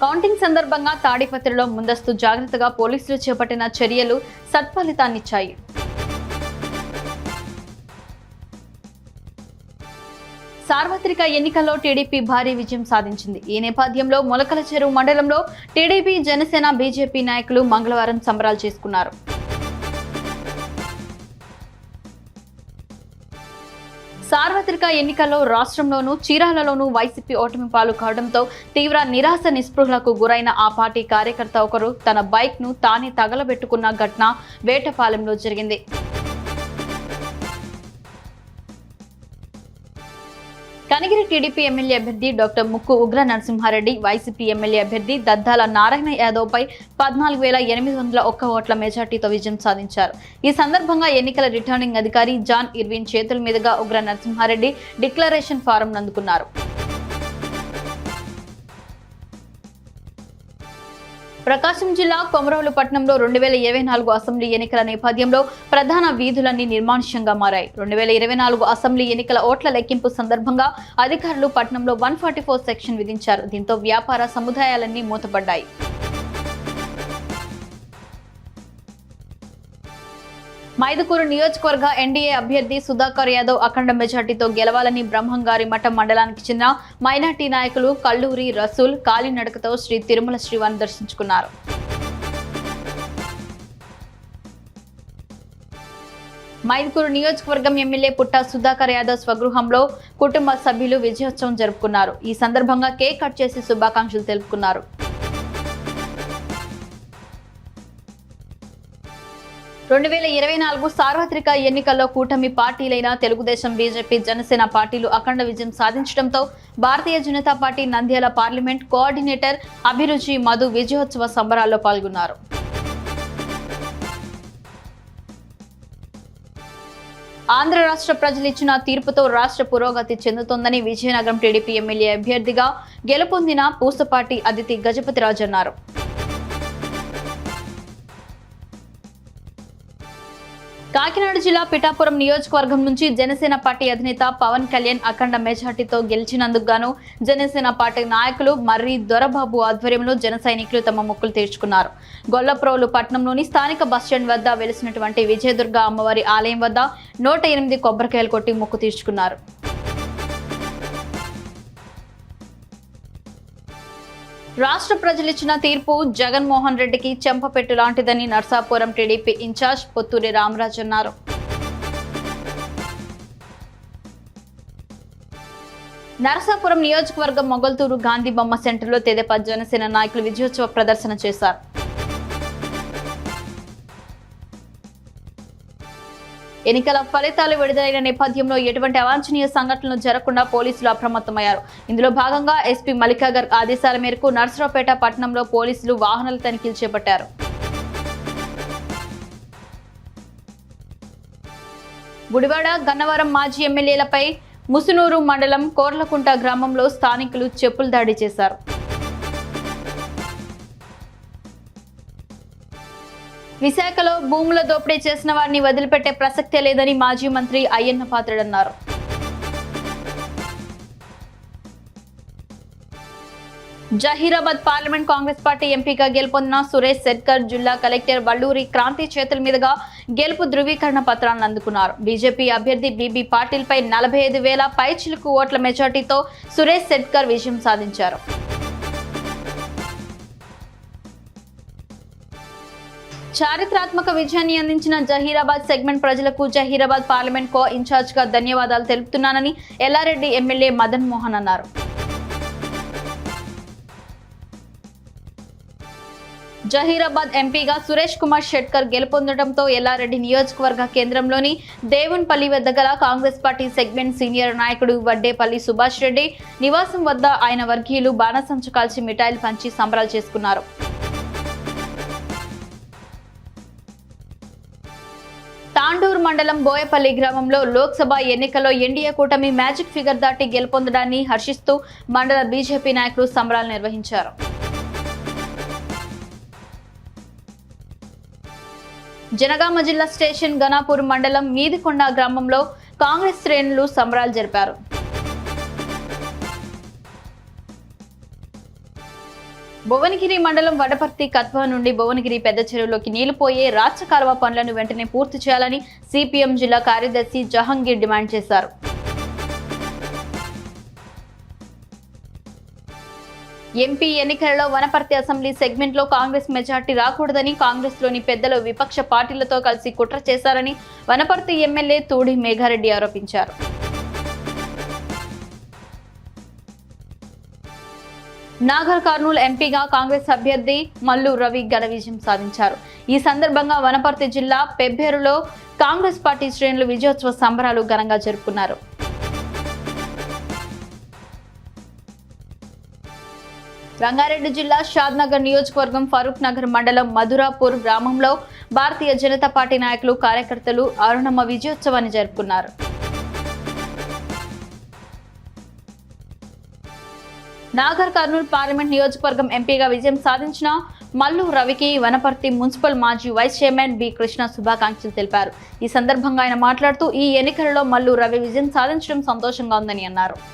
Counting సందర్భంగా తాడిపత్రిలో ముందస్తు జాగ్రత్తగా పోలీసులు చేపట్టిన చర్యలు సత్ఫలితాన్నిచ్చాయి. సార్వత్రిక ఎన్నికల్లో టీడీపీ భారీ విజయం సాధించింది. ఈ నేపథ్యంలో మొలకల చెరువు మండలంలో టీడీపీ, జనసేన, బీజేపీ నాయకులు మంగళవారం సంబరాలు చేసుకున్నారు. సార్వత్రిక ఎన్నికల్లో రాష్ట్రంలోనూ చీరాలలోనూ వైసీపీ ఓటమి పాలు కావడంతో తీవ్ర నిరాశ నిస్పృహలకు గురైన ఆ పార్టీ కార్యకర్త ఒకరు తన బైక్ ను తానే తగలబెట్టుకున్న ఘటన వేటపాలెంలో జరిగింది. కనిగిరి టీడీపీ ఎమ్మెల్యే అభ్యర్థి డాక్టర్ ముక్కు ఉగ్ర నరసింహారెడ్డి, వైసీపీ ఎమ్మెల్యే అభ్యర్థి దద్దాల నారాయణ యాదవ్పై 14,801 ఓట్ల మెజార్టీతో విజయం సాధించారు. ఈ సందర్భంగా ఎన్నికల రిటర్నింగ్ అధికారి జాన్ ఇర్విన్ చేతుల మీదుగా ఉగ్ర నరసింహారెడ్డి డిక్లరేషన్ ఫారం అందుకున్నారు. ప్రకాశం జిల్లా కొమరవెల్లి పట్టణంలో 2024 అసెంబ్లీ ఎన్నికల నేపథ్యంలో ప్రధాన వీధులన్నీ నిర్మానుష్యంగా మారాయి. 2024 అసెంబ్లీ ఎన్నికల ఓట్ల లెక్కింపు సందర్భంగా అధికారులు పట్టణంలో 144 సెక్షన్ విధించారు. దీంతో వ్యాపార సముదాయాలన్నీ మూతపడ్డాయి. మైదుకూరు నియోజకవర్గ ఎన్డీఏ అభ్యర్థి సుధాకర్ యాదవ్ అఖండ మెజార్టీతో గెలవాలని బ్రహ్మంగారి మఠం మండలానికి చెందిన మైనార్టీ నాయకులు కల్లూరి రసూల్ కాలినడకతో శ్రీ తిరుమల శ్రీవారిని దర్శించుకున్నారు. మైదుకూరు నియోజకవర్గం ఎమ్మెల్యే పుట్ట సుధాకర్ యాదవ్ స్వగృహంలో కుటుంబ సభ్యులు విజయోత్సవం జరుపుకున్నారు. ఈ సందర్భంగా కేక్ కట్ చేసి శుభాకాంక్షలు తెలుపుకున్నారు. 2024 సార్వత్రిక ఎన్నికల్లో కూటమి పార్టీలైన తెలుగుదేశం, బీజేపీ, జనసేన పార్టీలు అఖండ విజయం సాధించడంతో Bharatiya Janata Party Nandyal parliament coordinator Abhiruchi Madhu విజయోత్సవ సంబరాల్లో పాల్గొన్నారు. ఆంధ్ర రాష్ట్ర ప్రజలు ఇచ్చిన తీర్పుతో రాష్ట్ర పురోగతి చెందుతోందని విజయనగరం టీడీపీ ఎమ్మెల్యే అభ్యర్థిగా గెలుపొందిన పూసపాటి అదితి గజపతిరాజు అన్నారు. కాకినాడ జిల్లా పిఠాపురం నియోజకవర్గం నుంచి జనసేన పార్టీ అధినేత పవన్ కళ్యాణ్ అఖండ మెజార్టీతో గెలిచినందుకు గాను జనసేన పార్టీ నాయకులు మర్రి దొరబాబు ఆధ్వర్యంలో జన సైనికులు తమ మొక్కులు తీర్చుకున్నారు. గొల్లప్రోలు పట్టణంలోని స్థానిక బస్టాండ్ వద్ద వెలిసినటువంటి విజయదుర్గ అమ్మవారి ఆలయం వద్ద 108 కొబ్బరికాయలు కొట్టి మొక్కు తీర్చుకున్నారు. రాష్ట్ర ప్రజలిచ్చిన తీర్పు జగన్మోహన్ రెడ్డికి చెంపపెట్టు లాంటిదని నర్సాపురం టీడీపీ ఇన్ఛార్జ్ పొత్తూరి రామరాజు అన్నారు. నరసాపురం నియోజకవర్గం మొగల్తూరు గాంధీ బొమ్మ సెంటర్లో తెదేపా జనసేన నాయకులు విజయోత్సవ ప్రదర్శన చేశారు. ఎన్నికల ఫలితాలు విడుదలైన నేపథ్యంలో ఎటువంటి అవాంఛనీయ సంఘటనలు జరగకుండా పోలీసులు అప్రమత్తమయ్యారు. ఇందులో భాగంగా ఎస్పీ మల్లికా గర్గ్ ఆదేశాల మేరకు నర్సరావుపేట పట్టణంలో పోలీసులు వాహనాల తనిఖీలు చేపట్టారు. గుడివాడ, గన్నవరం మాజీ ఎమ్మెల్యేలపై ముసునూరు మండలం కోర్లకుంట గ్రామంలో స్థానికులు చెప్పుల దాడి చేశారు. విశాఖలో భూముల దోపిడీ చేసిన వారిని వదిలిపెట్టే ప్రసక్తే లేదని మాజీ మంత్రి అయ్యన్న పాత్రుడు అన్నారు. జహీరాబాద్ పార్లమెంట్ కాంగ్రెస్ పార్టీ ఎంపీగా గెలుపొందిన సురేష్ శెట్కర్ జిల్లా కలెక్టర్ వల్లూరి క్రాంతి చేతుల మీదుగా గెలుపు ధృవీకరణ పత్రాలను అందుకున్నారు. బీజేపీ అభ్యర్థి బీబీ పాటిల్ పై 45,000 పైచిలుకు ఓట్ల మెజార్టీతో సురేష్ శెట్కర్ విజయం సాధించారు. చారిత్రాత్మక విజయాన్ని అందించిన జహీరాబాద్ సెగ్మెంట్ ప్రజలకు జహీరాబాద్ పార్లమెంట్ కో ఇన్ఛార్జ్ గా ధన్యవాదాలు తెలుపుతున్నానని ఎల్లారెడ్డి ఎమ్మెల్యే మదన్ మోహన్ అన్నారు. జహీరాబాద్ ఎంపీగా సురేష్ కుమార్ షెట్కర్ గెలుపొందడంతో ఎల్లారెడ్డి నియోజకవర్గ కేంద్రంలోని దేవున్పల్లి వద్ద గల కాంగ్రెస్ పార్టీ సెగ్మెంట్ సీనియర్ నాయకుడు వడ్డేపల్లి సుభాష్ రెడ్డి నివాసం వద్ద ఆయన వర్గీయులు బాణసంచు కాల్చి మిఠాయిలు పంచి సంబరాలు చేసుకున్నారు. తాండూరు మండలం బోయపల్లి గ్రామంలో లోక్సభ ఎన్నికల్లో ఎన్డీఏ కూటమి మ్యాజిక్ ఫిగర్ దాటి గెలుపొందడాన్ని హర్షిస్తూ మండల బీజేపీ నాయకులు సంబరాలు నిర్వహించారు. జనగామ జిల్లా స్టేషన్ గణాపూర్ మండలం మీదికొండ గ్రామంలో కాంగ్రెస్ శ్రేణులు సంబరాలు జరిపారు. భువనగిరి మండలం వడపర్తి కత్వా నుండి భువనగిరి పెద్ద చెరువులోకి నీళ్లు పోయే రాచ కాలువ పనులను వెంటనే పూర్తి చేయాలని సిపిఎం జిల్లా కార్యదర్శి జహంగీర్ డిమాండ్ చేశారు. ఎంపీ ఎన్నికలలో వనపర్తి అసెంబ్లీ సెగ్మెంట్లో కాంగ్రెస్ మెజార్టీ రాకూడదని కాంగ్రెస్లోని పెద్దలు విపక్ష పార్టీలతో కలిసి కుట్ర చేశారని వనపర్తి ఎమ్మెల్యే తూడి మేఘారెడ్డి ఆరోపించారు. నాగర్ కర్నూలు ఎంపీగా కాంగ్రెస్ అభ్యర్థి మల్లు రవి ఘన విజయం సాధించారు. ఈ సందర్భంగా వనపర్తి జిల్లా పెబ్బేరులో కాంగ్రెస్ పార్టీ శ్రేణులు విజయోత్సవ సంబరాలు ఘనంగా జరుపుకున్నారు. రంగారెడ్డి జిల్లా షాద్నగర్ నియోజకవర్గం ఫరూక్ నగర్ మండలం మధురాపూర్ గ్రామంలో భారతీయ జనతా పార్టీ నాయకులు కార్యకర్తలు అరుణమ్మ విజయోత్సవాన్ని జరుపుకున్నారు. నాగర్ కర్నూలు పార్లమెంట్ నియోజకవర్గం ఎంపీగా విజయం సాధించిన మల్లు రవికి వనపర్తి మున్సిపల్ మాజీ వైస్ చైర్మన్ బి కృష్ణ శుభాకాంక్షలు తెలిపారు. ఈ సందర్భంగా ఆయన మాట్లాడుతూ ఈ ఎన్నికలలో మల్లు రవి విజయం సాధించడం సంతోషంగా ఉందని అన్నారు.